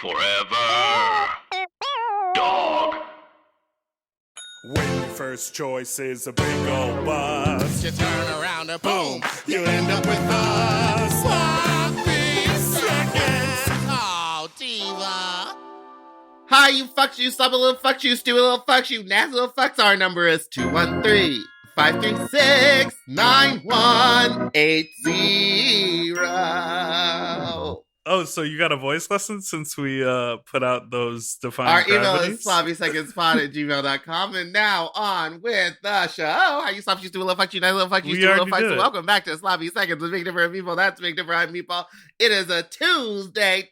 Forever. Dog. When your first choice is a big old bus, you turn around and boom, you end up with a sloppy seconds. Oh, diva. Hi, you fucks, you stubborn little fucks, you stupid little fucks, you nasty little fucks. Our number is 213-536-9180. Oh, so you got a voice lesson since we put out those defined Our email gravities? is sloppysecondspot@gmail.com. And now on with the show. How you stop, you stupid little fucks, you nice little fucks, you We stupid little already fucks. did it. Welcome back to Sloppy Seconds with Big Different People. That's Big Different People. It is a Tuesday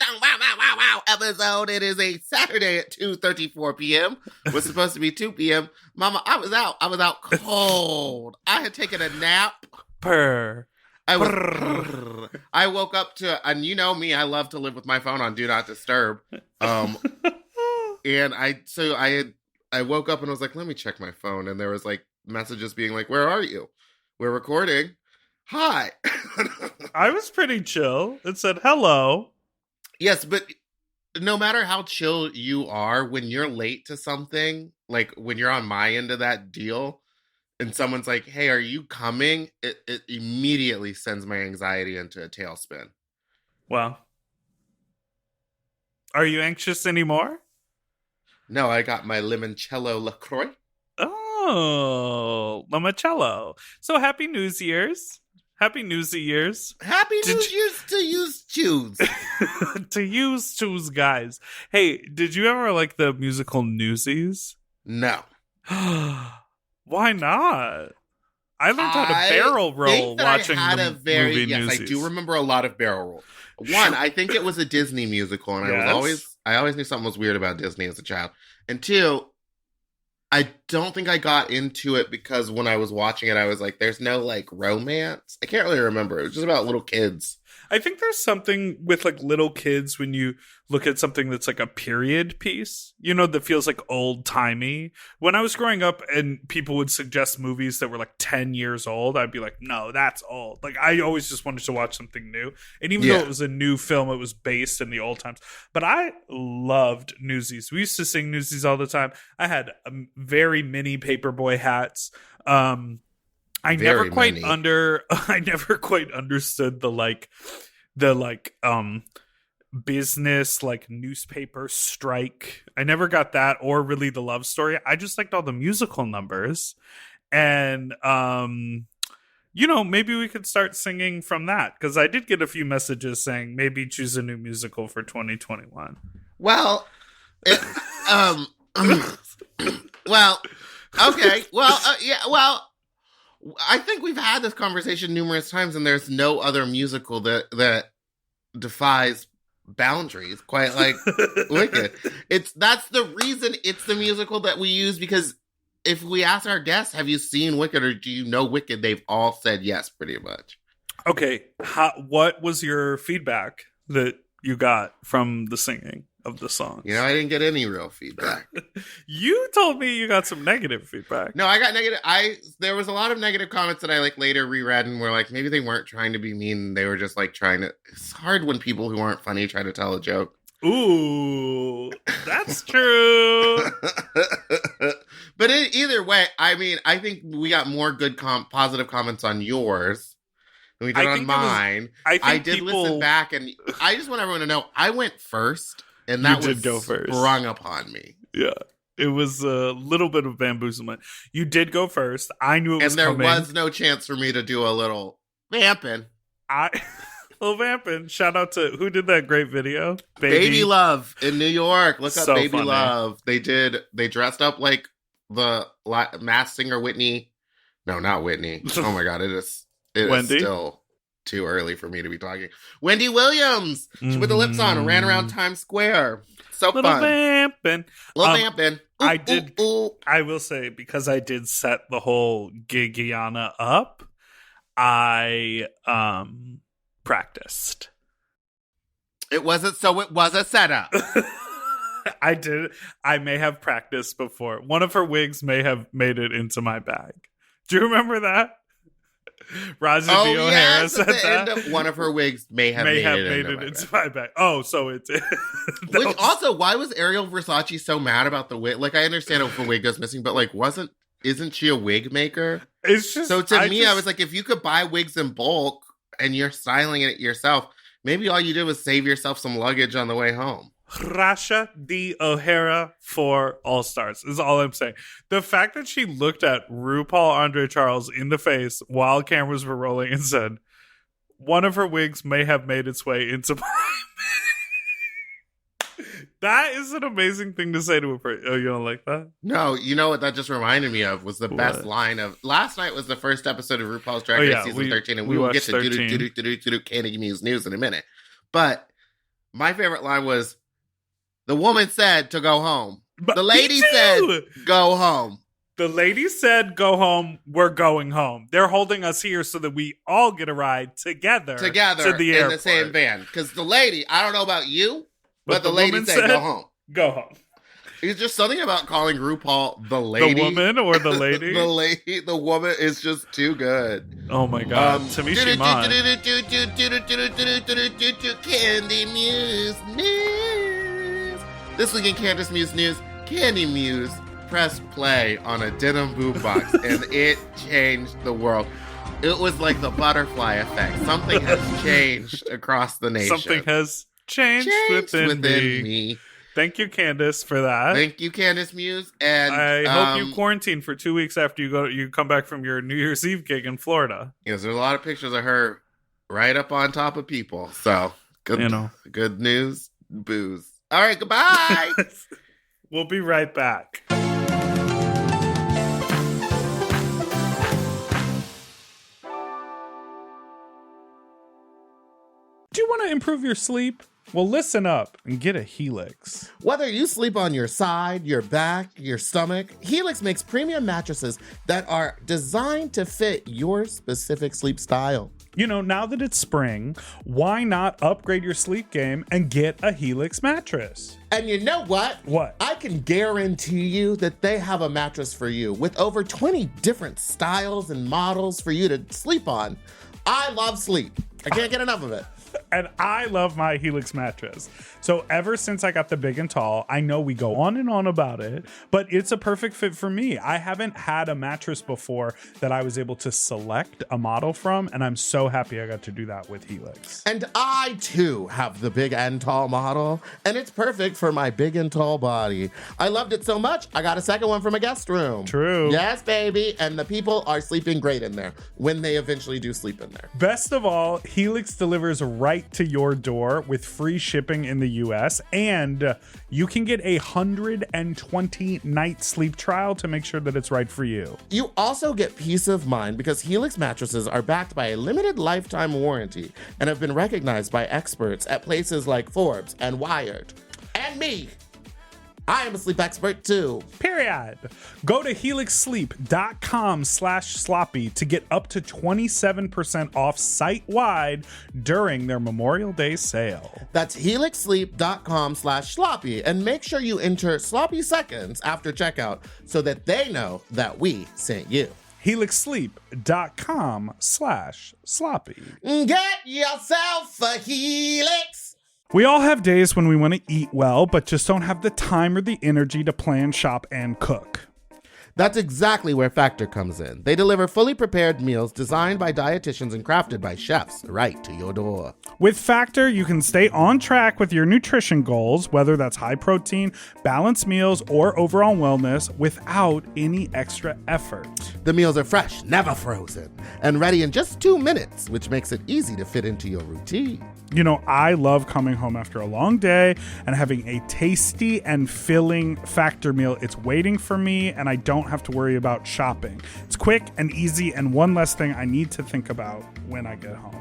episode. It is a Saturday at 2:34 p.m. Was supposed to be 2 p.m. Mama, I was out cold. I had taken a nap. Purr. I woke up to, and you know me, I love to live with my phone on Do Not Disturb. And I woke up and I was like, let me check my phone. And there was like messages being like, where are you? We're recording. Hi. I was pretty chill. It said hello. Yes, but no matter how chill you are, when you're late to something, like when you're on my end of that deal, and someone's like, hey, are you coming? It immediately sends my anxiety into a tailspin. Well, are you anxious anymore? No, I got my limoncello LaCroix. Oh, limoncello. So happy New Year's. Happy New Year's. Happy New Year's to use choose. To use choose, guys. Hey, did you ever like the musical Newsies? No. Why not? I learned how to barrel roll watching the movie yes, Newsies. I do remember a lot of barrel roll. One, I think it was a Disney musical, and Yes. I always knew something was weird about Disney as a child. And two, I don't think I got into it because when I was watching it, I was like, there's no like romance. I can't really remember. It was just about little kids. I think there's something with like little kids when you look at something that's like a period piece, you know, that feels like old timey. When I was growing up and people would suggest movies that were like 10 years old, I'd be like, no, that's old. Like I always just wanted to watch something new. And even though it was a new film, it was based in the old times. But I loved Newsies. We used to sing Newsies all the time. I had very mini paperboy hats. I never quite understood the business like newspaper strike. I never got that or really the love story. I just liked all the musical numbers. And you know, maybe we could start singing from that because I did get a few messages saying maybe choose a new musical for 2021. Well, well, okay. Well, I think we've had this conversation numerous times, and there's no other musical that defies boundaries quite like Wicked. That's the reason it's the musical that we use, because if we ask our guests, have you seen Wicked or do you know Wicked? They've all said yes, pretty much. Okay, what was your feedback that you got from the singing of the song? You know, I didn't get any real feedback. You told me you got some negative feedback. No, I got negative. There was a lot of negative comments that I like later reread and were like, maybe they weren't trying to be mean. They were just like trying to. It's hard when people who aren't funny try to tell a joke. Ooh, that's true. But either way, I mean, I think we got more good positive comments on yours than we did on mine. I did listen back, and I just want everyone to know I went first. And that was sprung upon me. Yeah. It was a little bit of bamboozlement. You did go first. I knew it was coming. And there was no chance for me to do a little vamping. Little vamping. Shout out to, who did that great video? Baby Love in New York. Look up Baby funny. Love. They dressed up like the Masked Singer Whitney. No, not Whitney. Oh my God. It is still too early for me to be talking. Wendy Williams. She put the lips on and ran around Times Square. So little fun. Vamping. Little vamping. I will say, because I did set the whole Gigiana up, I practiced. It was a setup. I did. I may have practiced before. One of her wigs may have made it into my bag. Do you remember that? Rosie Oh, D. O'Hara yes, said at the end that. of one of her wigs may have made it into my bag. Oh, so it did. Which also, why was Ariel Versace so mad about the wig? Like, I understand if a wig goes missing, but like, isn't she a wig maker? It's just So to me, I was like, if you could buy wigs in bulk and you're styling it yourself, maybe all you did was save yourself some luggage on the way home. Rasha D. O'Hara for All Stars is all I'm saying. The fact that she looked at RuPaul Andre Charles in the face while cameras were rolling and said, one of her wigs may have made its way into my That is an amazing thing to say to a person. Oh, you don't like that? No, you know what that just reminded me of was the best line of last night was the first episode of RuPaul's Drag Race season 13, and we will get to do Candy Muse news in a minute. But my favorite line was, the woman said to go home. But the lady said, go home. The lady said, go home. We're going home. They're holding us here so that we all get a ride together to the airport. In the same van. Because the lady, I don't know about you, but the lady said, go home. Go home. It's just something about calling RuPaul the lady. The woman or the lady? The woman is just too good. Oh my God. Tamisha Iman. Candy Muse News. This week in Candace Muse News, Candy Muse pressed play on a denim boombox and it changed the world. It was like the butterfly effect. Something has changed across the nation. Something has changed within me. Thank you, Candace, for that. Thank you, Candace Muse. And I hope you quarantine for 2 weeks after you come back from your New Year's Eve gig in Florida. Yes, there's a lot of pictures of her right up on top of people. So good news, booze. All right, goodbye. We'll be right back. Do you want to improve your sleep? Well, listen up and get a Helix. Whether you sleep on your side, your back, your stomach, Helix makes premium mattresses that are designed to fit your specific sleep style. You know, now that it's spring, why not upgrade your sleep game and get a Helix mattress? And you know what? What? I can guarantee you that they have a mattress for you with over 20 different styles and models for you to sleep on. I love sleep. I can't get enough of it. And I love my Helix mattress. So ever since I got the big and tall, I know we go on and on about it, but it's a perfect fit for me. I haven't had a mattress before that I was able to select a model from, and I'm so happy I got to do that with Helix. And I, too, have the big and tall model, and it's perfect for my big and tall body. I loved it so much, I got a second one from a guest room. True. Yes, baby. And the people are sleeping great in there when they eventually do sleep in there. Best of all, Helix delivers right to your door with free shipping in the US, and you can get 120-night sleep trial to make sure that it's right for you. You also get peace of mind because Helix mattresses are backed by a limited lifetime warranty and have been recognized by experts at places like Forbes and Wired. And me. I am a sleep expert too. Period. Go to helixsleep.com/sloppy to get up to 27% off site-wide during their Memorial Day sale. That's helixsleep.com/sloppy, and make sure you enter sloppy seconds after checkout so that they know that we sent you. helixsleep.com/sloppy. Get yourself a Helix. We all have days when we want to eat well, but just don't have the time or the energy to plan, shop, and cook. That's exactly where Factor comes in. They deliver fully prepared meals designed by dietitians and crafted by chefs right to your door. With Factor, you can stay on track with your nutrition goals, whether that's high protein, balanced meals, or overall wellness, without any extra effort. The meals are fresh, never frozen, and ready in just 2 minutes, which makes it easy to fit into your routine. You know, I love coming home after a long day and having a tasty and filling Factor meal. It's waiting for me, and I don't have to worry about shopping. It's quick and easy, and one less thing I need to think about when I get home.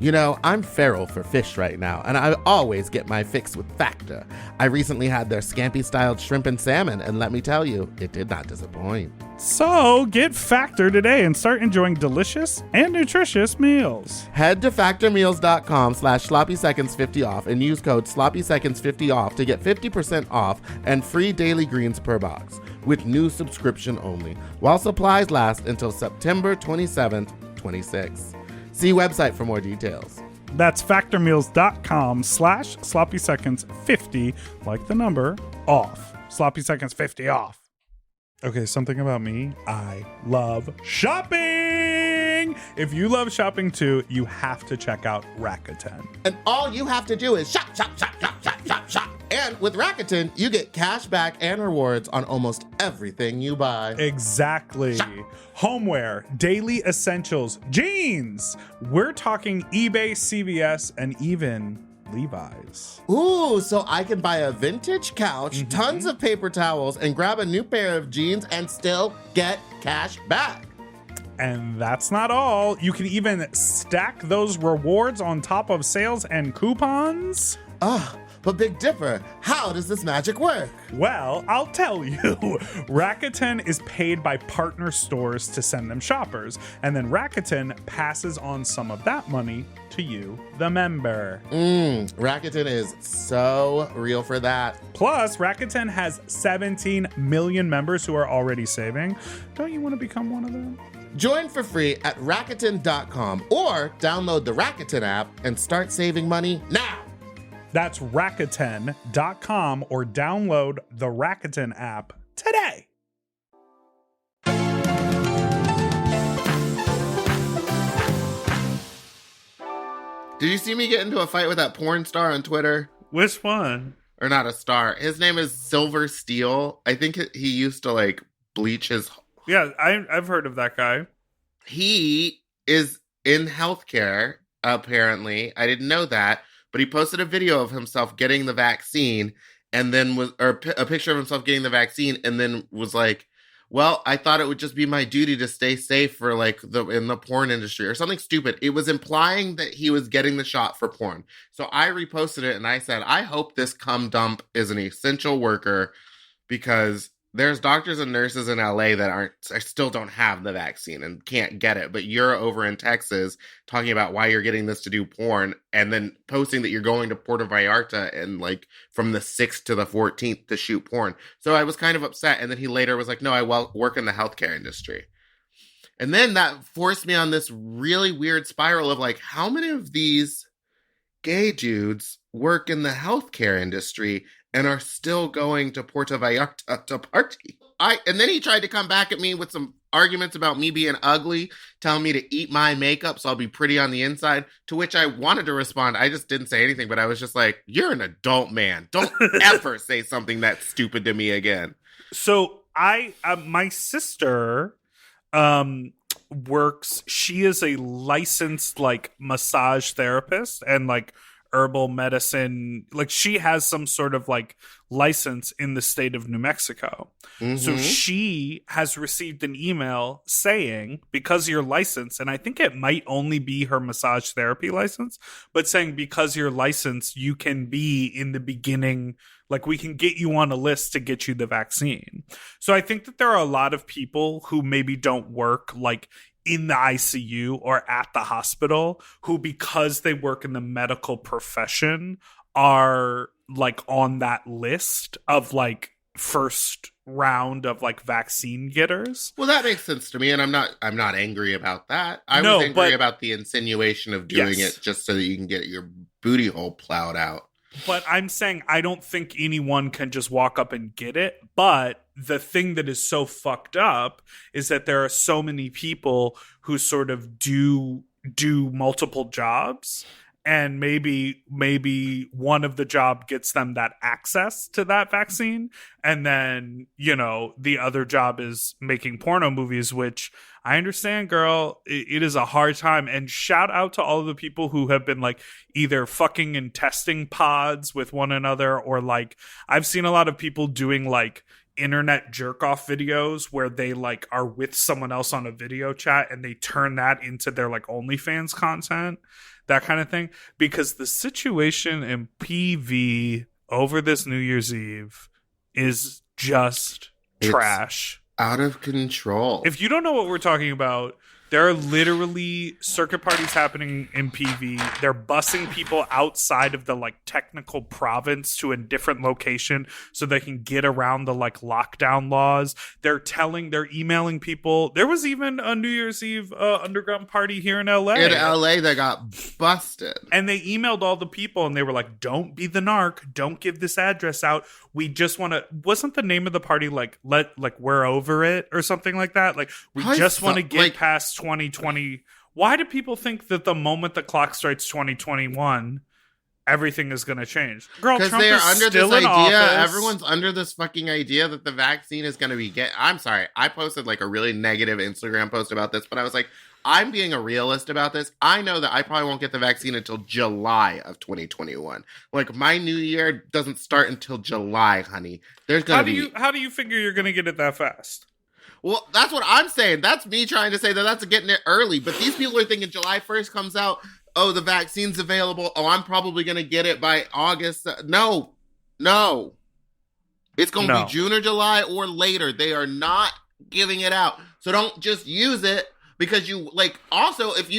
You know, I'm feral for fish right now, and I always get my fix with Factor. I recently had their scampi-styled shrimp and salmon, and let me tell you, it did not disappoint. So get Factor today and start enjoying delicious and nutritious meals. Head to factormeals.com/sloppyseconds50 off and use code sloppyseconds50 off to get 50% off and free daily greens per box with new subscription only, while supplies last until September 27th, 2026. See website for more details. That's factormeals.com/sloppyseconds50, like the number, off. Sloppy Seconds 50 off. Okay, something about me. I love shopping. If you love shopping too, you have to check out Rakuten. And all you have to do is shop, shop, shop, shop, shop, shop, shop. And with Rakuten, you get cash back and rewards on almost everything you buy. Exactly. Shop. Homeware, daily essentials, jeans. We're talking eBay, CVS, and even Levi's. Ooh, so I can buy a vintage couch, tons of paper towels, and grab a new pair of jeans and still get cash back. And that's not all. You can even stack those rewards on top of sales and coupons. But Big Dipper, how does this magic work? Well, I'll tell you. Rakuten is paid by partner stores to send them shoppers, and then Rakuten passes on some of that money to you, the member. Rakuten is so real for that. Plus, Rakuten has 17 million members who are already saving. Don't you want to become one of them? Join for free at Rakuten.com or download the Rakuten app and start saving money now. That's Rakuten.com or download the Rakuten app today. Did you see me get into a fight with that porn star on Twitter? Which one? Or not a star. His name is Silver Steel. I think he used to like bleach his... Yeah, I've heard of that guy. He is in healthcare, apparently. I didn't know that. But he posted a video of himself getting the vaccine and then a picture of himself getting the vaccine and then was like, well, I thought it would just be my duty to stay safe for like in the porn industry or something stupid. It was implying that he was getting the shot for porn. So I reposted it and I said, I hope this cum dump is an essential worker because there's doctors and nurses in LA that still don't have the vaccine and can't get it. But you're over in Texas talking about why you're getting this to do porn and then posting that you're going to Puerto Vallarta and like from the 6th to the 14th to shoot porn. So I was kind of upset. And then he later was like, no, I work in the healthcare industry. And then that forced me on this really weird spiral of like, how many of these gay dudes work in the healthcare industry and are still going to Puerto Vallarta to party? And then he tried to come back at me with some arguments about me being ugly, telling me to eat my makeup so I'll be pretty on the inside, to which I wanted to respond. I just didn't say anything, but I was just like, you're an adult man. Don't ever say something that stupid to me again. So my sister works, she is a licensed like massage therapist and like herbal medicine, like she has some sort of like license in the state of New Mexico. So she has received an email saying, because you're licensed, and I think it might only be her massage therapy license, but saying because you're licensed, you can be in the beginning, like we can get you on a list to get you the vaccine. So I think that there are a lot of people who maybe don't work like in the ICU or at the hospital who, because they work in the medical profession, are like on that list of like first round of like vaccine getters. Well, that makes sense to me, and I'm not angry about that. I was angry about the insinuation of doing it just so that you can get your booty hole plowed out. But I'm saying I don't think anyone can just walk up and get it. But the thing that is so fucked up is that there are so many people who sort of do multiple jobs, and maybe one of the job gets them that access to that vaccine, and then, you know, the other job is making porno movies, which I understand, girl. It is a hard time. And shout out to all of the people who have been like either fucking in testing pods with one another, or like I've seen a lot of people doing like internet jerk off videos where they like are with someone else on a video chat and they turn that into their like OnlyFans content, that kind of thing. Because the situation in PV over this New Year's Eve is just trash. Out of control. If you don't know what we're talking about, There are literally circuit parties happening in PV. They're busing people outside of the like technical province to a different location so they can get around the like lockdown laws. They're emailing people. There was even a New Year's Eve underground party here in LA. In LA, they got busted. And they emailed all the people and they were like, don't be the narc. Don't give this address out. We just want to, wasn't the name of the party like, we're over it or something like that? Like, we just want to get past 2020. Why do people think that the moment the clock strikes 2021, everything is going to change? Girl, because Trump they are is under still this in idea. office. Everyone's under this fucking idea that the vaccine is going to be I'm sorry. I posted like a really negative Instagram post about this, but I was like, I'm being a realist about this. I know that I probably won't get the vaccine until July of 2021. Like, my new year doesn't start until July, honey. There's going to be... How do you figure you're going to get it that fast? Well, that's what I'm saying. That's me trying to say that that's getting it early. But these people are thinking July 1st comes out. Oh, the vaccine's available. Oh, I'm probably going to get it by August. No. It's going to be June or July or later. They are not giving it out. So don't just use it because you like, also if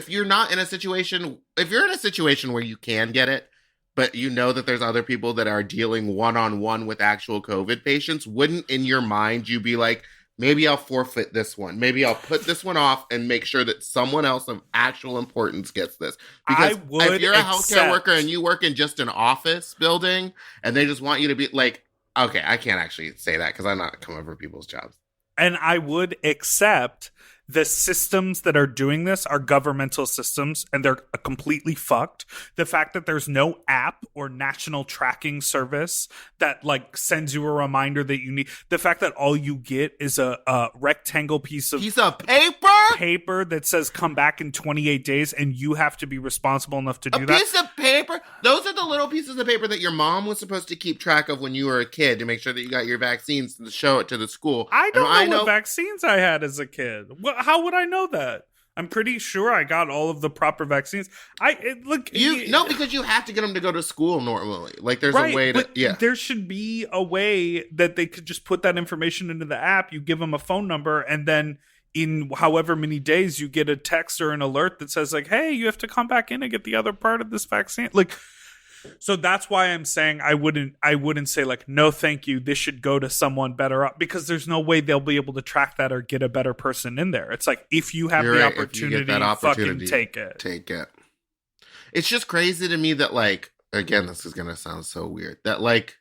you're not in a situation, if you're in a situation where you can get it, but you know that there's other people that are dealing one-on-one with actual COVID patients, wouldn't in your mind you be like, maybe I'll forfeit this one. Maybe I'll put this one off and make sure that someone else of actual importance gets this. Because if you're a healthcare worker and you work in just an office building and they just want you to be like, okay, I can't actually say that because I'm not coming for people's jobs. And I would accept the systems that are doing this are governmental systems and they're completely fucked. The fact that there's no app or national tracking service that like sends you a reminder that you need, the fact that all you get is a rectangle piece of paper that says come back in 28 days and you have to be responsible enough to do that. A piece of paper? Those are the little pieces of paper that your mom was supposed to keep track of when you were a kid to make sure that you got your vaccines to show it to the school. I don't know what vaccines I had as a kid. How would I know that? I'm pretty sure I got all of the proper vaccines. Because you have to get them to go to school normally. Like there's a way to, there should be a way that they could just put that information into the app. You give them a phone number and then in however many days you get a text or an alert that says like, hey, you have to come back in and get the other part of this vaccine. Like, so that's why I'm saying I wouldn't say like, no, thank you. This should go to someone better up because there's no way they'll be able to track that or get a better person in there. It's like, if you have the opportunity, fucking take it. Take it. It's just crazy to me that like, again, this is going to sound so weird that like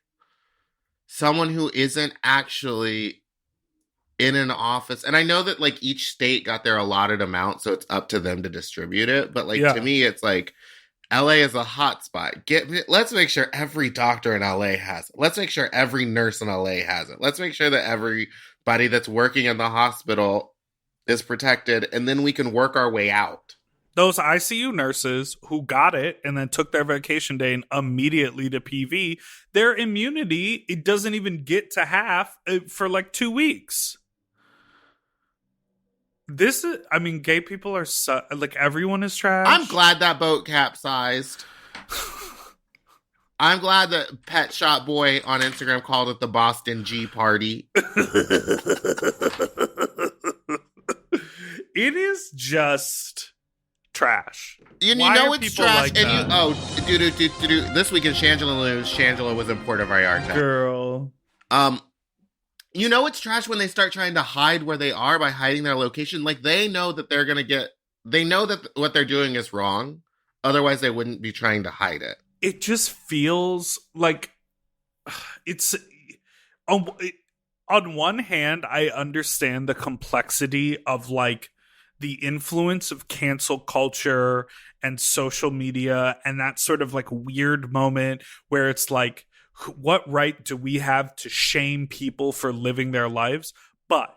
someone who isn't actually in an office, and I know that like each state got their allotted amount, so it's up to them to distribute it. But like, to me, it's like, LA is a hot spot. Let's make sure every doctor in LA has it. Let's make sure every nurse in LA has it. Let's make sure that everybody that's working in the hospital is protected, and then we can work our way out. Those ICU nurses who got it and then took their vacation day and immediately to PV, their immunity, it doesn't even get to half for like 2 weeks. This is, I mean, gay people are like, everyone is trash. I'm glad that boat capsized. I'm glad that Pet Shop Boy on Instagram called it the Boston G Party. It is just trash. And you know it's trash. Like and this week in Shangela News, Shangela was in Puerto Vallarta. Girl. You know it's trash when they start trying to hide where they are by hiding their location. Like, they know that they know that what they're doing is wrong. Otherwise, they wouldn't be trying to hide it. It just feels like it's... On one hand, I understand the complexity of, like, the influence of cancel culture and social media and that sort of, like, weird moment where it's like, what right do we have to shame people for living their lives? But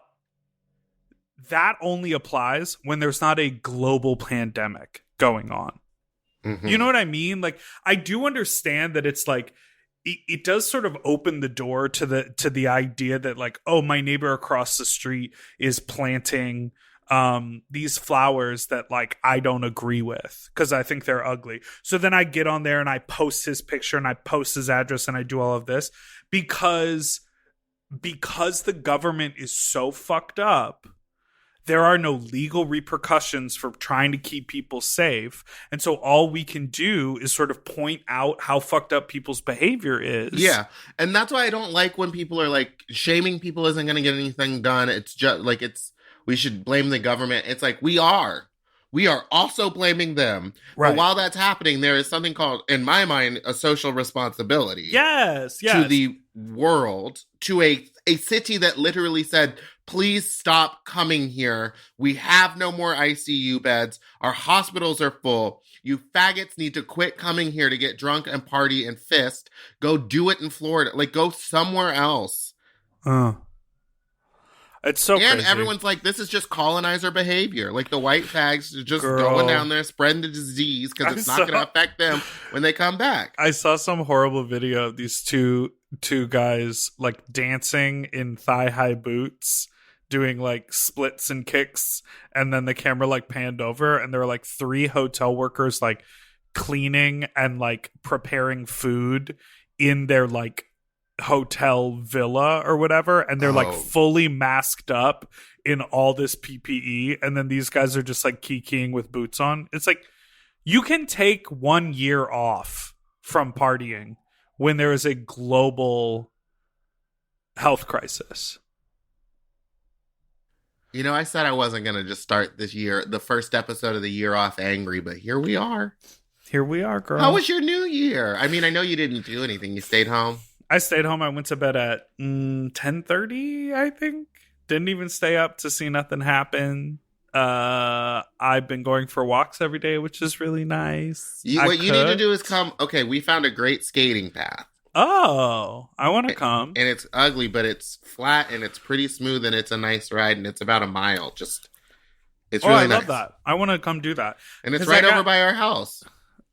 that only applies when there's not a global pandemic going on. Mm-hmm. You know what I mean? Like, I do understand that it's like, it does sort of open the door to the idea that like, oh, my neighbor across the street is planting these flowers that like I don't agree with because I think they're ugly. So then I get on there and I post his picture and I post his address and I do all of this because the government is so fucked up there are no legal repercussions for trying to keep people safe. And so all we can do is sort of point out how fucked up people's behavior is. Yeah. And that's why I don't like when people are like, shaming people isn't going to get anything done. It's just like, we should blame the government. It's like, we are also blaming them. Right. But while that's happening, there is something called, in my mind, a social responsibility. Yes. To the world, to a city that literally said, please stop coming here. We have no more ICU beds. Our hospitals are full. You faggots need to quit coming here to get drunk and party and fist. Go do it in Florida. Like, go somewhere else. It's so And crazy. everyone's like, this is just colonizer behavior. Like, the white fags are just Girl. going down there spreading the disease because it's not going to affect them when they come back. I saw some horrible video of these two guys like dancing in thigh-high boots, doing like splits and kicks, and then the camera like panned over and there were like 3 hotel workers like cleaning and like preparing food in their like hotel villa or whatever, and they're like fully masked up in all this PPE, and then these guys are just like kikiing with boots on. It's like, you can take 1 year off from partying when there is a global health crisis. You know, I said I wasn't going to just start this year, the first episode of the year off angry, but here we are. Here we are, girl. How was your new year? I mean, I know you didn't do anything. You stayed home. I stayed home. I went to bed at 10:30, I think. Didn't even stay up to see nothing happen. I've been going for walks every day, which is really nice. What you need to do is come. Okay, we found a great skating path. Oh, I want to come. And it's ugly, but it's flat and it's pretty smooth and it's a nice ride and it's about a mile. It's really I nice. love that. I want to come do that. And it's 'Cause right over by our house.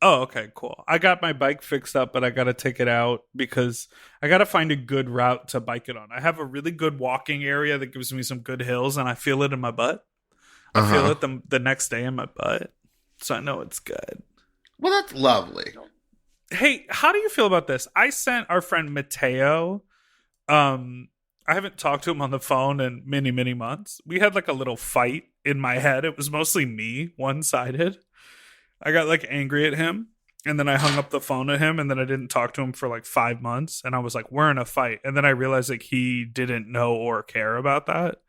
Oh, okay, cool. I got my bike fixed up, but I got to take it out because I got to find a good route to bike it on. I have a really good walking area that gives me some good hills, and I feel it in my butt. I feel it the next day in my butt, so I know it's good. Well, that's lovely. Hey, how do you feel about this? I sent our friend Mateo. I haven't talked to him on the phone in many, many months. We had like a little fight in my head. It was mostly me, one-sided. I got like angry at him, and then I hung up the phone at him, and then I didn't talk to him for like 5 months, and I was like, we're in a fight. And then I realized like he didn't know or care about that.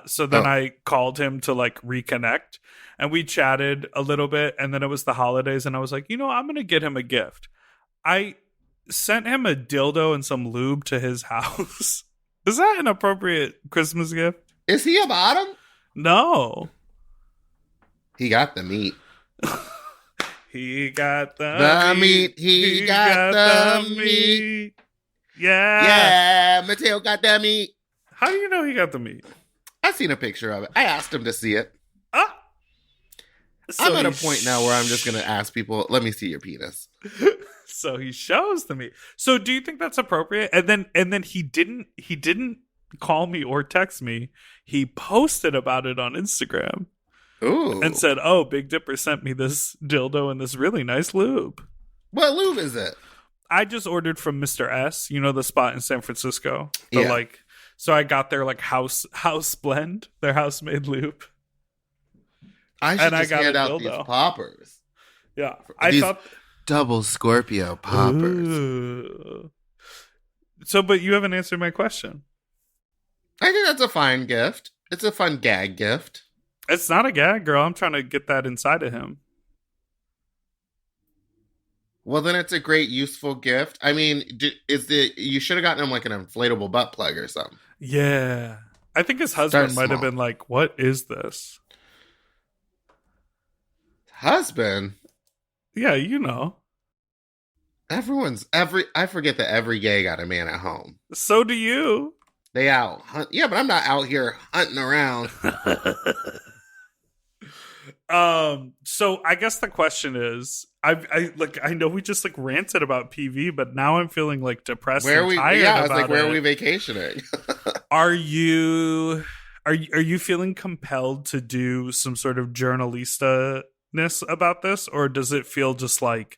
So then I called him to like reconnect, and we chatted a little bit, and then it was the holidays, and I was like, I'm going to get him a gift. I sent him a dildo and some lube to his house. Is that an appropriate Christmas gift? Is he a bottom? No. He got the meat. He got the meat. He got the meat. Yeah. Yeah, Mateo got that meat. How do you know he got the meat? I seen a picture of it. I asked him to see it. So I'm at a point now where I'm just going to ask people, let me see your penis. So he shows the meat. So do you think that's appropriate? And then he didn't call me or text me. He posted about it on Instagram. Ooh. And said, "Oh, Big Dipper sent me this dildo and this really nice lube." What lube is it? I just ordered from Mr. S, the spot in San Francisco. Yeah. So I got their like house blend, their house made lube. I should just hand out these poppers. Yeah. These double Scorpio poppers. Ooh. So, but you haven't answered my question. I think that's a fine gift. It's a fun gag gift. It's not a gag, girl. I'm trying to get that inside of him. Well, then it's a great, useful gift. I mean, you should have gotten him like an inflatable butt plug or something. Yeah. I think his husband might have been like, "What is this?" Husband? Yeah, I forget that every gay got a man at home. So do you. They out hunt. Yeah, but I'm not out here hunting around. So I guess the question is, I know we just like ranted about PV, but now I'm feeling like depressed and tired about it's like, where it. are we vacationing? Are you feeling compelled to do some sort of journalista-ness about this, or does it feel just like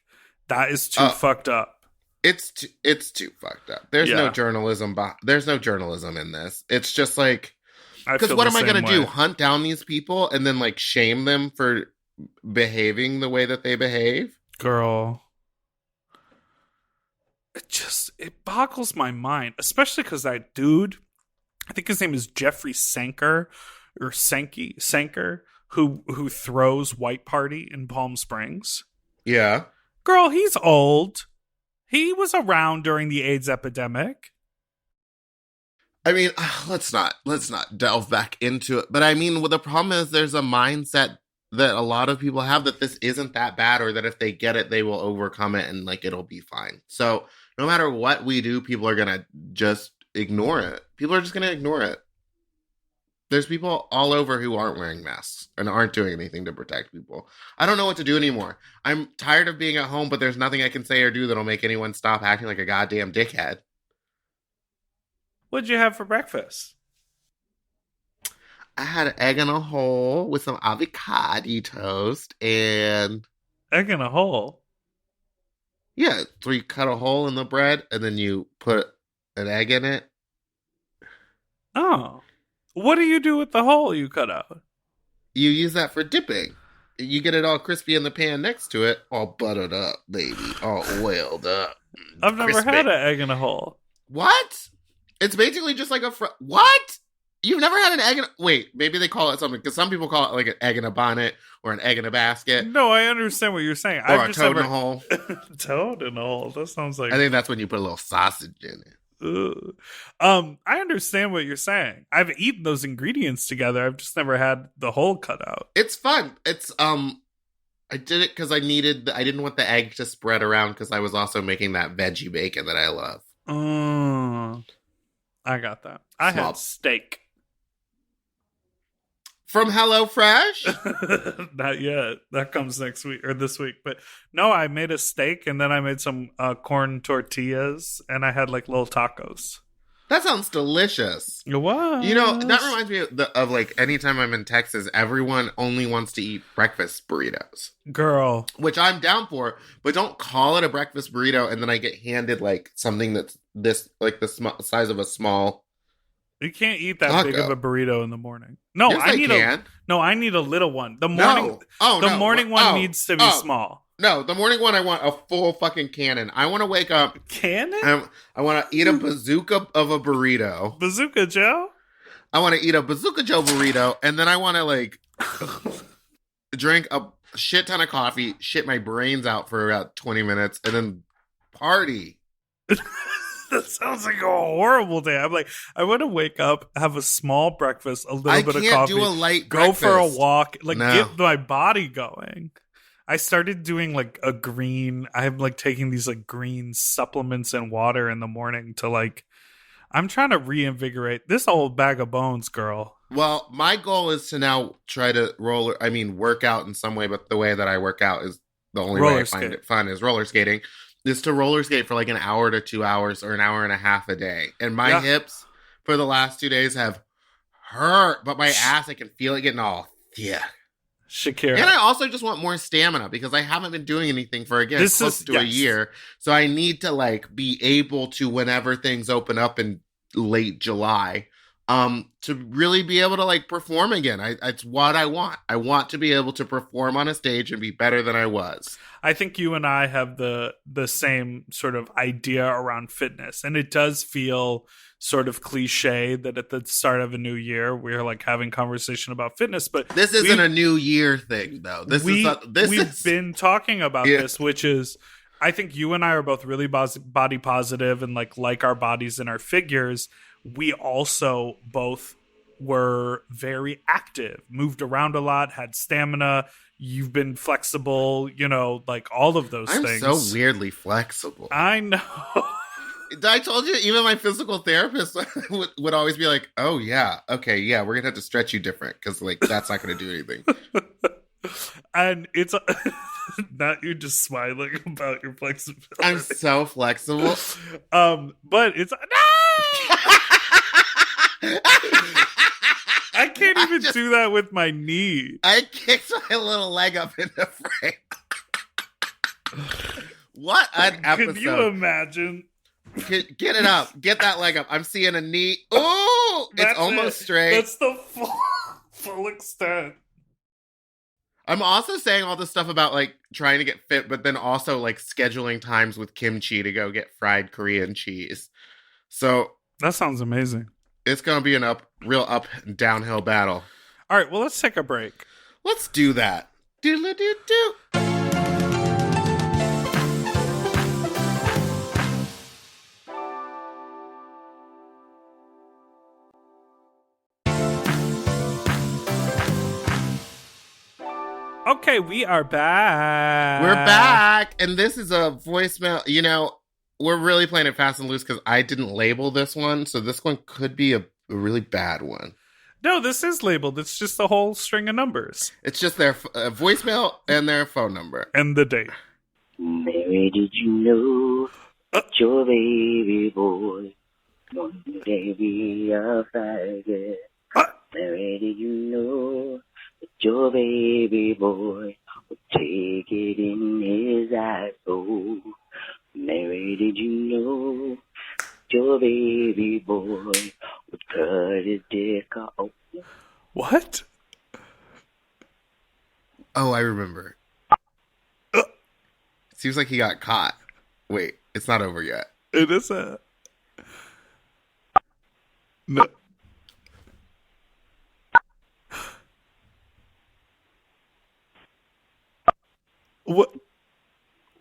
that is too fucked up? It's too fucked up. There's no journalism. There's no journalism in this. It's just like, Because what am I going to do? Hunt down these people and then like shame them for behaving the way that they behave? Girl. It boggles my mind, especially because that dude, I think his name is Jeffrey Sanker or Sanker, who throws White Party in Palm Springs. Yeah. Girl, he's old. He was around during the AIDS epidemic. I mean, let's not delve back into it. But I mean, well, the problem is there's a mindset that a lot of people have that this isn't that bad, or that if they get it, they will overcome it and like it'll be fine. So no matter what we do, people are gonna just ignore it. People are just gonna ignore it. There's people all over who aren't wearing masks and aren't doing anything to protect people. I don't know what to do anymore. I'm tired of being at home, but there's nothing I can say or do that'll make anyone stop acting like a goddamn dickhead. What'd you have for breakfast? I had an egg in a hole with some avocado toast and... Egg in a hole? Yeah, so you cut a hole in the bread and then you put an egg in it. Oh. What do you do with the hole you cut out? You use that for dipping. You get it all crispy in the pan next to it, all buttered up, baby, all oiled up. I've never crispy. had an egg in a hole. What? It's basically just like what? You've never had an egg in wait, maybe they call it something, because some people call it like an egg in a bonnet or an egg in a basket. No, I understand what you're saying. Or a toad in a hole. Toad in a hole. That sounds like... I think that's when you put a little sausage in it. I understand what you're saying. I've eaten those ingredients together. I've just never had the hole cut out. It's fun. It's I did it because I didn't want the egg to spread around because I was also making that veggie bacon that I love. I got that. I had steak. From HelloFresh? Not yet. That comes next week or this week. But no, I made a steak and then I made some corn tortillas and I had like little tacos. That sounds delicious. It was. You know, that reminds me of like anytime I'm in Texas, everyone only wants to eat breakfast burritos. Girl. Which I'm down for, but don't call it a breakfast burrito and then I get handed like something that's this, like the size of a small... You can't eat that taco. big of a burrito in the morning. No, yes, I need a little one. The morning morning one needs to be small. No, the morning one I want a full fucking cannon. I want to wake up. Cannon? I want to eat a bazooka of a burrito. Bazooka Joe? I want to eat a Bazooka Joe burrito, and then I want to like drink a shit ton of coffee, shit my brains out for about 20 minutes, and then party. That sounds like a horrible day. I'm like, I want to wake up, have a small breakfast, a little bit of coffee, do a light go breakfast. for a walk, like No. get my body going. I started doing like I'm like taking these like green supplements and water in the morning to like, I'm trying to reinvigorate this old bag of bones, girl. Well, my goal is to now try to work out in some way, but the way that I work out is the only way I find it fun is roller skating. Is to roller skate for like an hour to 2 hours or an hour and a half a day. And my hips for the last 2 days have hurt, but my ass, I can feel it getting all thick. Shakira. And I also just want more stamina because I haven't been doing anything for, again, close to a year. So I need to like be able to, whenever things open up in late July, to really be able to like perform again. It's what I want. I want to be able to perform on a stage and be better than I was. I think you and I have the same sort of idea around fitness. And it does feel sort of cliche that at the start of a new year, we're like having conversation about fitness. But this isn't a new year thing, though. We've been talking about this, which is, I think you and I are both really body positive and like our bodies and our figures. We also both were very active, moved around a lot, had stamina. You've been flexible, you know, like all of those things. I'm so weirdly flexible. I know. I told you, even my physical therapist would always be like, oh, yeah, okay, yeah, we're going to have to stretch you different because, like, that's not going to do anything. And it's not you just smiling about your flexibility. I'm so flexible. But it's... I can't even do that with my knee. I kicked my little leg up in the frame. What an episode. Can you imagine Get it up. Get that leg up. I'm seeing a knee. Ooh, it's almost straight. That's the full extent. I'm also saying all this stuff about like trying to get fit, but then also like scheduling times with kimchi to go get fried Korean cheese. So That sounds amazing. it's gonna be an real up and downhill battle. All right, well, let's take a break. Let's do that. Doodle-doo-doo. Okay, we are back. We're back, and this is a voicemail. You know, we're really playing it fast and loose because I didn't label this one, so this one could be a really bad one. No, this is labeled. It's just a whole string of numbers. It's just their voicemail and their phone number. And the date. Mary, did you know that your baby boy one day be a faggot? Mary, did you know that your baby boy would take it in his asshole? Mary, did you know your baby boy would cut his dick off? What? Oh, I remember. Seems like he got caught. Wait, it's not over yet. It is a... No.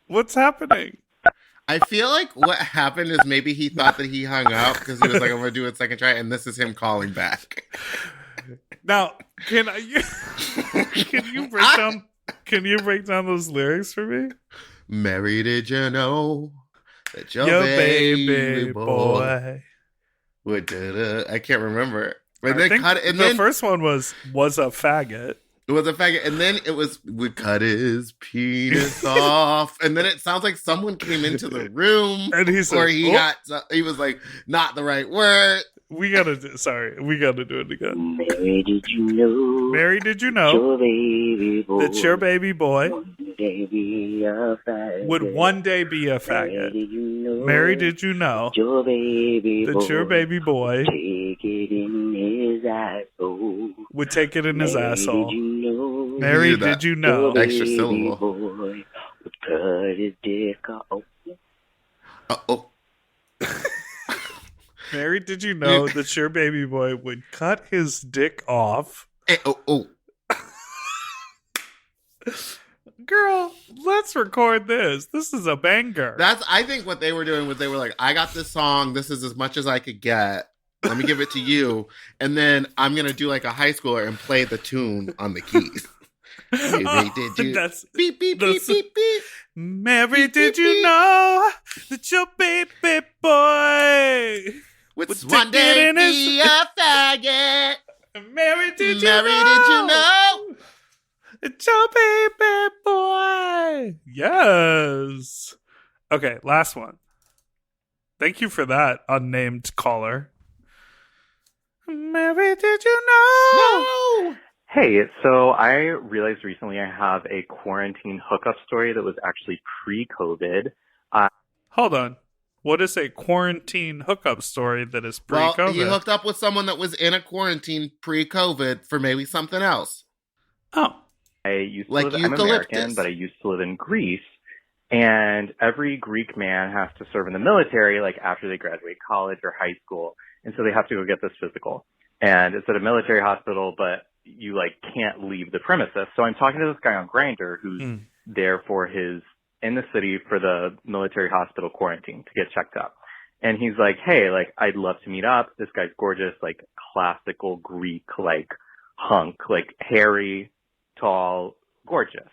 What's happening? I feel like what happened is maybe he thought that he hung up because he was like, I'm going to do a second try, and this is him calling back. Now, can you break down those lyrics for me? Mary, did you know that your baby boy. would I can't remember. But I then think cut it, and the then first one was a faggot. it was a faggot, and then it was would cut his penis off, and then it sounds like someone came into the room, And he said, or he was like not the right word. we gotta do it again. Mary, did you know Mary, did you know your baby boy that your baby boy one day be a faggot? would one day be a Mary, faggot? did you know Mary, did you know your baby that your baby boy take it in his asshole? would take it in his Mary, asshole? Did you know Mary, You do that. did you know? your Extra baby syllable. boy would cut his dick off? Oh, Mary, did you know that your baby boy would cut his dick off? oh. Girl, let's record this. This is a banger. I think what they were doing was they were like, I got this song. This is as much as I could get. Let me give it to you. And then I'm going to do like a high schooler and play the tune on the keys. Mary, did you? That's Beep, beep, beep, that's- beep, beep. Mary, did you know that your baby boy Would Would one take it day in his- be a faggot. Mary, did you Mary, know? did you know? It's your baby boy. Yes. Okay, last one. Thank you for that, unnamed caller. Mary, did you know? No. Hey, so I realized recently I have a quarantine hookup story that was actually pre-COVID. Hold on. What is a quarantine hookup story that is Well, pre-COVID? he hooked up with someone that was in a quarantine pre-COVID for maybe something else. Oh. I used to Like live, I'm American, eucalyptus. but I used to live in Greece. And every Greek man has to serve in the military, like after they graduate college or high school. And so they have to go get this physical. And it's at a military hospital, but you like can't leave the premises. So I'm talking to this guy on Grindr who's there for in the city for the military hospital quarantine to get checked up. And he's like, hey, like, I'd love to meet up. This guy's gorgeous, like classical Greek, like hunk, like hairy, tall, gorgeous.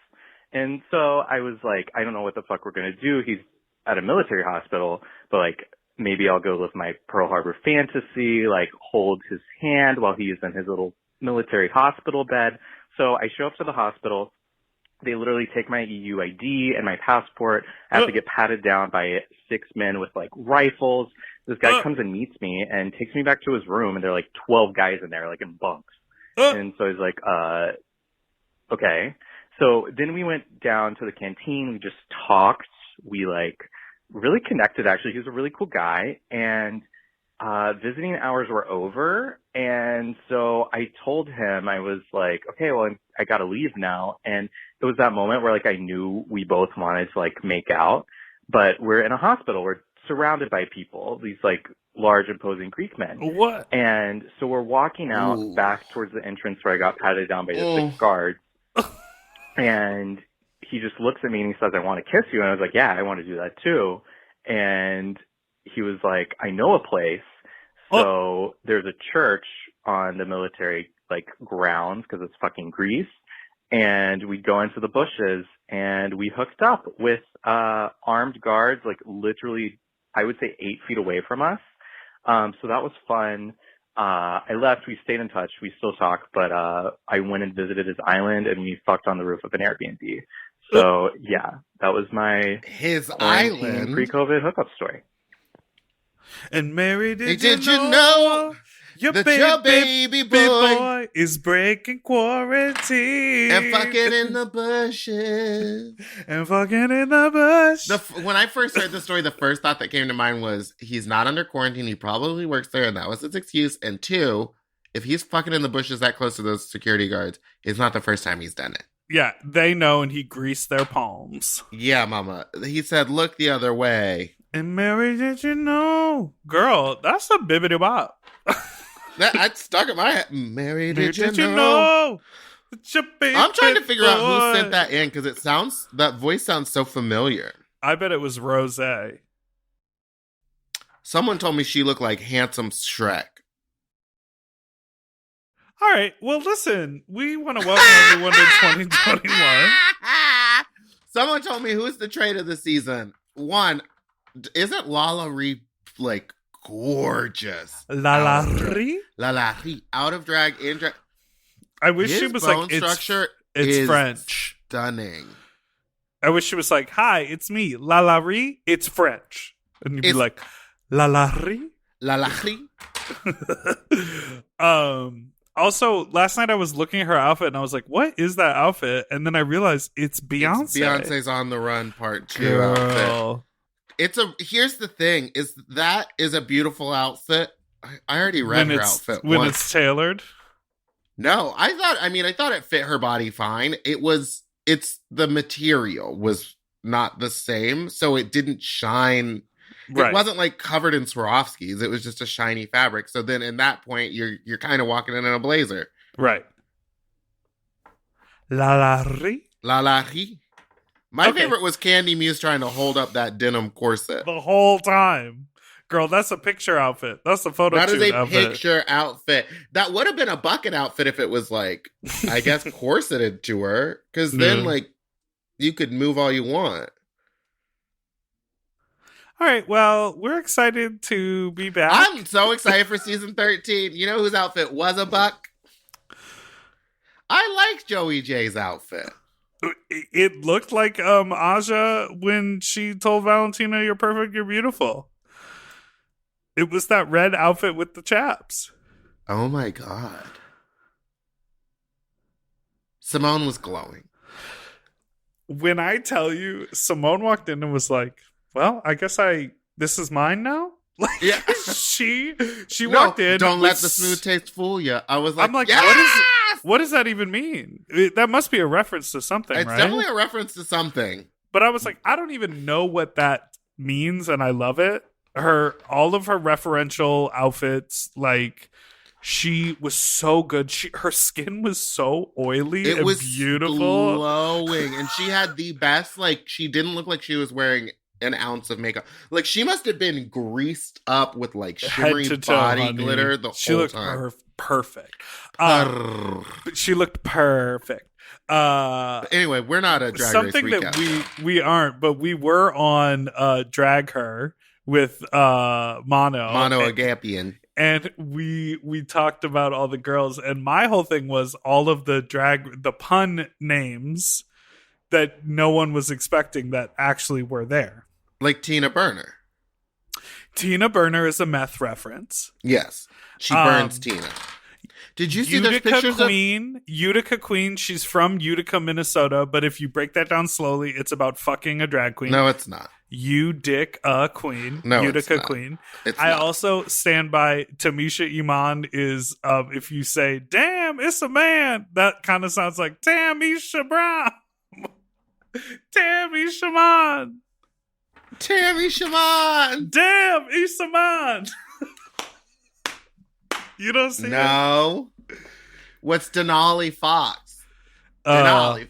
And so I was like, I don't know what the fuck we're going to do. He's at a military hospital, but like, maybe I'll go live my Pearl Harbor fantasy, like hold his hand while he is in his little military hospital bed. So I show up to the hospital. They literally take my EU ID and my passport. I have to get patted down by 6 men with like rifles. This guy comes and meets me and takes me back to his room, and there are like 12 guys in there, like in bunks. And so he's like, okay. So then we went down to the canteen. We just talked. We like really connected, actually. He was a really cool guy. And visiting hours were over. And so I told him, I was like, okay, well, I got to leave now. And it was that moment where, like, I knew we both wanted to, like, make out. But we're in a hospital. We're surrounded by people, these, like, large, imposing Greek men. What? And so we're walking out back towards the entrance where I got patted down by the 6 guards. And he just looks at me and he says, I want to kiss you. And I was like, yeah, I want to do that too. And he was like, I know a place. So there's a church on the military, like, grounds, because it's fucking Greece. And we go into the bushes and we hooked up with armed guards, like, literally, I would say 8 feet away from us. So that was fun. I left. We stayed in touch. We still talk, but I went and visited his island and we fucked on the roof of an Airbnb. So yeah, that was his island pre-COVID hookup story. And Mary, did you know your that baby, your baby boy is breaking quarantine and fucking in the bushes? And fucking in the bush. When I first heard the story, the first thought that came to mind was he's not under quarantine. He probably works there, and that was his excuse. And 2, if he's fucking in the bushes that close to those security guards, it's not the first time he's done it. Yeah, they know, and he greased their palms. Yeah, mama. He said, look the other way. And Mary, did you know? Girl, that's a bibbity bop. That stuck in my head. Mary, did you you know? know? That your baby I'm trying to figure out who boy- sent that in because that voice sounds so familiar. I bet it was Rose. Someone told me she looked like handsome Shrek. All right, well, listen, we want to welcome everyone to 2021. Someone told me who's the trade of the season. 1, isn't Lala Ree, like, gorgeous? La Rie? Lala Ree, out of drag, in drag. I wish His she was bone like, structure it's is French. stunning. I wish she was like, hi, it's me, La Rie, it's French. And you'd be like, La Rie? Lala Ree. Also, last night I was looking at her outfit and I was like, what is that outfit? And then I realized it's Beyonce. It's Beyonce's On the Run Part 2 Girl. outfit. Here's the thing, that is a beautiful outfit. I already read her outfit when once. it's tailored. No, I thought it fit her body fine. It's the material was not the same, so it didn't shine. Right. It wasn't like covered in Swarovskis. It was just a shiny fabric. So then in that point, you're kind of walking in a blazer. Right. La Rie? La Rie. My Okay. favorite was Candy Muse trying to hold up that denim corset. The whole time. Girl, that's a picture outfit. That's a photo That is shoot a outfit. picture outfit. That would have been a bucket outfit if it was like, I guess, corseted to her. Because then, like, you could move all you want. All right, well, we're excited to be back. I'm so excited for season 13. You know whose outfit was a buck? I like Joey J's outfit. It looked like Aja when she told Valentina, you're perfect, you're beautiful. It was that red outfit with the chaps. Oh my God. Simone was glowing. When I tell you, Simone walked in and was like, well, I guess this is mine now? Like, Yeah. she walked in. Don't let with the smooth taste fool you. I was like, I'm like, yes! what does that even mean? That must be a reference to something, It's right? definitely a reference to something. But I was like, I don't even know what that means, and I love it. All of her referential outfits, like, she was so good. Her skin was so oily and was beautiful. glowing, and she had the best. Like, she didn't look like she was wearing an ounce of makeup. Like, she must have been greased up with like shimmery Head to toe, body honey. glitter the She whole looked time. perfect. But she looked perfect. Anyway, we're not a drag something race that recap. we aren't, but we were on Drag Her with Mono Agapian. and we talked about all the girls, and my whole thing was all of the pun names that no one was expecting that actually were there. Like Tina Burner. Tina Burner is a meth reference. Yes. She burns Tina. Did you see those pictures Utica Queen. She's from Utica, Minnesota. But if you break that down slowly, it's about fucking a drag queen. No, it's not. Queen. No, Utica it's not. Queen. It's I not. also stand by Tamisha Iman is if you say, damn, it's a man, that kind of sounds like Tamisha Brown. Tammy Shaman. Tammy Shaman. Damn, Isaman. You don't see it? No. What's Denali Fox? Denali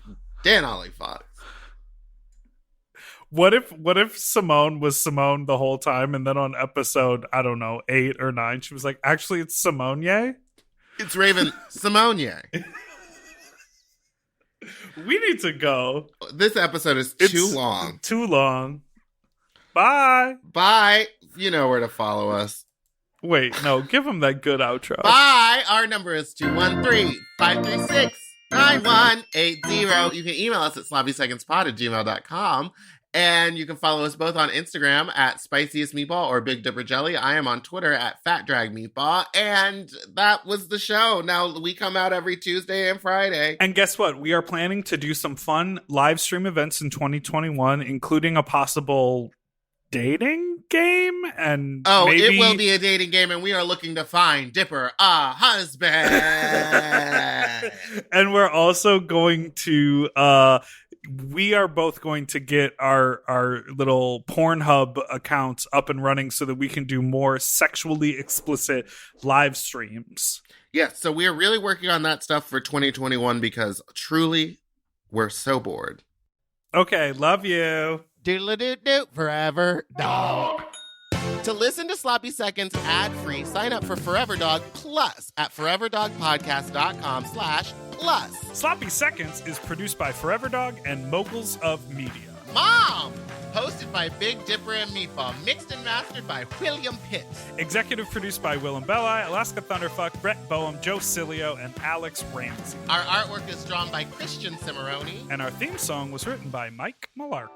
Fox. What if Simone was Simone the whole time, and then on episode, I don't know, 8 or 9, she was like, actually, it's Simone Ye? It's Raven Simone. We need to go. This episode is It's too long. Too long. Bye. Bye. You know where to follow us. Wait, no, give him that good outro. Bye. Our number is 213-536-9180. You can email us at sloppysecondspod@gmail.com. And you can follow us both on Instagram at Spiciest Meatball or Big Dipper Jelly. I am on Twitter at Fat Drag Meatball. And that was the show. Now we come out every Tuesday and Friday. And guess what? We are planning to do some fun live stream events in 2021, including a possible dating game. And maybe... it will be a dating game, and we are looking to find Dipper a husband. And we're also going to we are both going to get our little Pornhub accounts up and running so that we can do more sexually explicit live streams. Yes, so we are really working on that stuff for 2021 because truly we're so bored. Okay, love you. Doodle-doo-doo, forever dog. To listen to Sloppy Seconds ad-free, sign up for Forever Dog Plus at foreverdogpodcast.com/plus. Sloppy Seconds is produced by Forever Dog and Moguls of Media. Mom! Hosted by Big Dipper and Meatball, mixed and mastered by William Pitts. Executive produced by Willem Belli, Alaska Thunderfuck, Brett Boehm, Joe Cilio, and Alex Ramsey. Our artwork is drawn by Christian Cimarroni. And our theme song was written by Mike Malarkey.